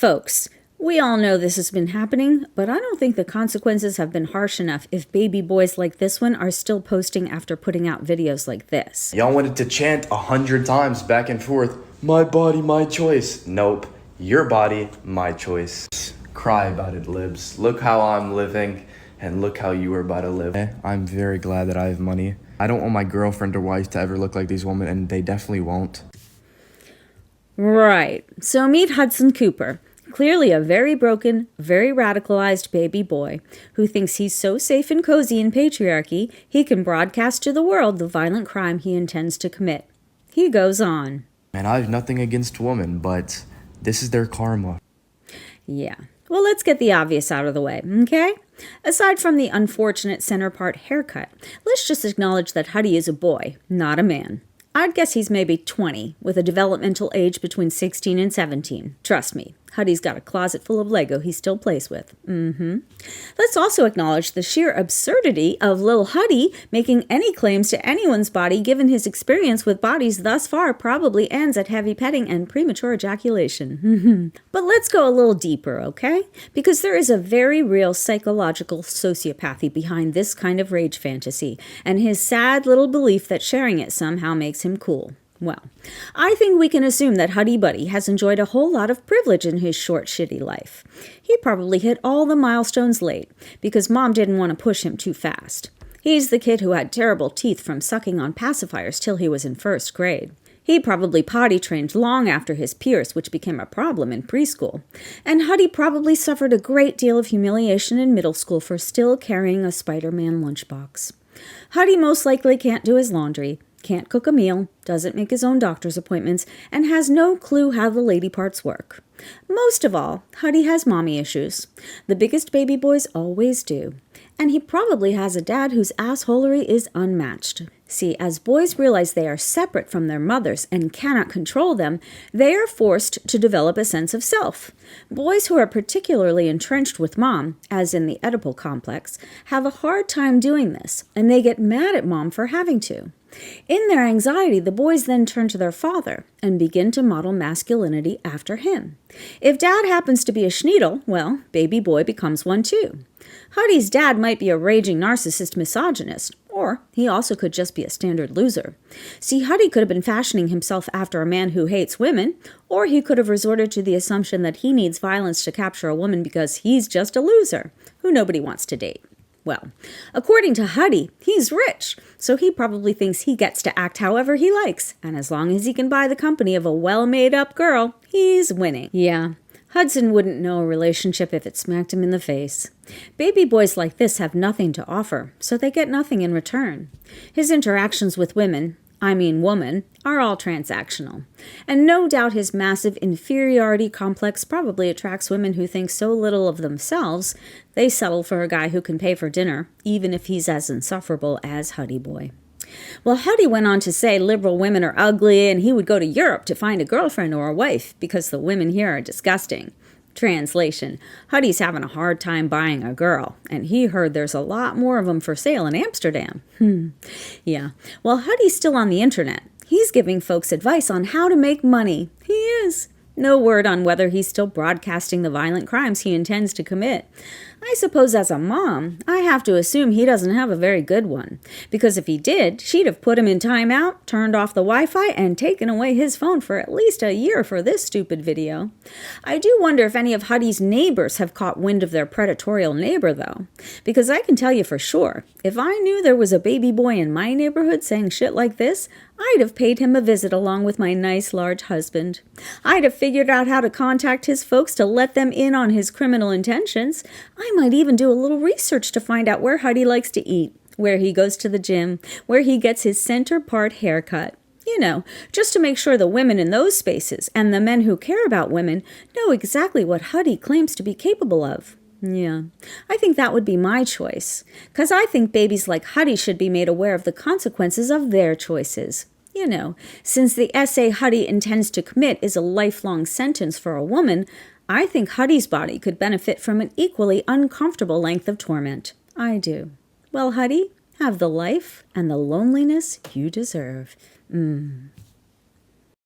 Folks, we all know this has been happening, but I don't think the consequences have been harsh enough if baby boys like this one are still posting after putting out videos like this. Y'all wanted to chant 100 times back and forth, "My body, my choice." Nope. Your body, my choice. Cry about it, libs. Look how I'm living, and look how you are about to live. I'm very glad that I have money. I don't want my girlfriend or wife to ever look like these women, and they definitely won't. Right. So meet Hudson Cooper. Clearly a very broken, very radicalized baby boy who thinks he's so safe and cozy in patriarchy, he can broadcast to the world the violent crime he intends to commit. He goes on. Man, I have nothing against women, but this is their karma. Yeah. Well, let's get the obvious out of the way, okay? Aside from the unfortunate center part haircut, let's just acknowledge that Huddy is a boy, not a man. I'd guess he's maybe 20, with a developmental age between 16 and 17. Trust me, Huddy's got a closet full of Lego he still plays with. Let's also acknowledge the sheer absurdity of Lil Huddy making any claims to anyone's body given his experience with bodies thus far probably ends at heavy petting and premature ejaculation. But let's go a little deeper, okay? Because there is a very real psychological sociopathy behind this kind of rage fantasy, and his sad little belief that sharing it somehow makes him cool. Well, I think we can assume that Huddy Buddy has enjoyed a whole lot of privilege in his short, shitty life. He probably hit all the milestones late, because Mom didn't want to push him too fast. He's the kid who had terrible teeth from sucking on pacifiers till he was in first grade. He probably potty trained long after his peers, which became a problem in preschool. And Huddy probably suffered a great deal of humiliation in middle school for still carrying a Spider-Man lunchbox. Huddy most likely can't do his laundry, can't cook a meal, doesn't make his own doctor's appointments, and has no clue how the lady parts work. Most of all, Huddy has mommy issues. The biggest baby boys always do. And he probably has a dad whose assholery is unmatched. See, as boys realize they are separate from their mothers and cannot control them, they are forced to develop a sense of self. Boys who are particularly entrenched with mom, as in the Oedipal complex, have a hard time doing this, and they get mad at mom for having to. In their anxiety, the boys then turn to their father and begin to model masculinity after him. If dad happens to be a schneedle, well, baby boy becomes one too. Huddy's dad might be a raging narcissist misogynist, or he also could just be a standard loser. See, Huddy could have been fashioning himself after a man who hates women, or he could have resorted to the assumption that he needs violence to capture a woman because he's just a loser, who nobody wants to date. Well, according to Huddy, he's rich, so he probably thinks he gets to act however he likes, and as long as he can buy the company of a well-made-up girl, he's winning. Yeah, Hudson wouldn't know a relationship if it smacked him in the face. Baby boys like this have nothing to offer, so they get nothing in return. His interactions with women, are all transactional. And no doubt his massive inferiority complex probably attracts women who think so little of themselves, they settle for a guy who can pay for dinner, even if he's as insufferable as Huddy Boy. Well, Huddy went on to say liberal women are ugly and he would go to Europe to find a girlfriend or a wife because the women here are disgusting. Translation, Huddy's having a hard time buying a girl, and he heard there's a lot more of them for sale in Amsterdam. Yeah, well, Huddy's still on the internet. He's giving folks advice on how to make money. He is. No word on whether he's still broadcasting the violent crimes he intends to commit. I suppose as a mom, I have to assume he doesn't have a very good one. Because if he did, she'd have put him in timeout, turned off the Wi-Fi, and taken away his phone for at least a year for this stupid video. I do wonder if any of Huddy's neighbors have caught wind of their predatorial neighbor, though. Because I can tell you for sure, if I knew there was a baby boy in my neighborhood saying shit like this, I'd have paid him a visit along with my nice large husband. I'd have figured out how to contact his folks to let them in on his criminal intentions. I might even do a little research to find out where Huddy likes to eat, where he goes to the gym, where he gets his center part haircut. You know, just to make sure the women in those spaces and the men who care about women know exactly what Huddy claims to be capable of. Yeah, I think that would be my choice, 'cause I think babies like Huddy should be made aware of the consequences of their choices. You know, since the essay Huddy intends to commit is a lifelong sentence for a woman, I think Huddy's body could benefit from an equally uncomfortable length of torment. I do. Well, Huddy, have the life and the loneliness you deserve.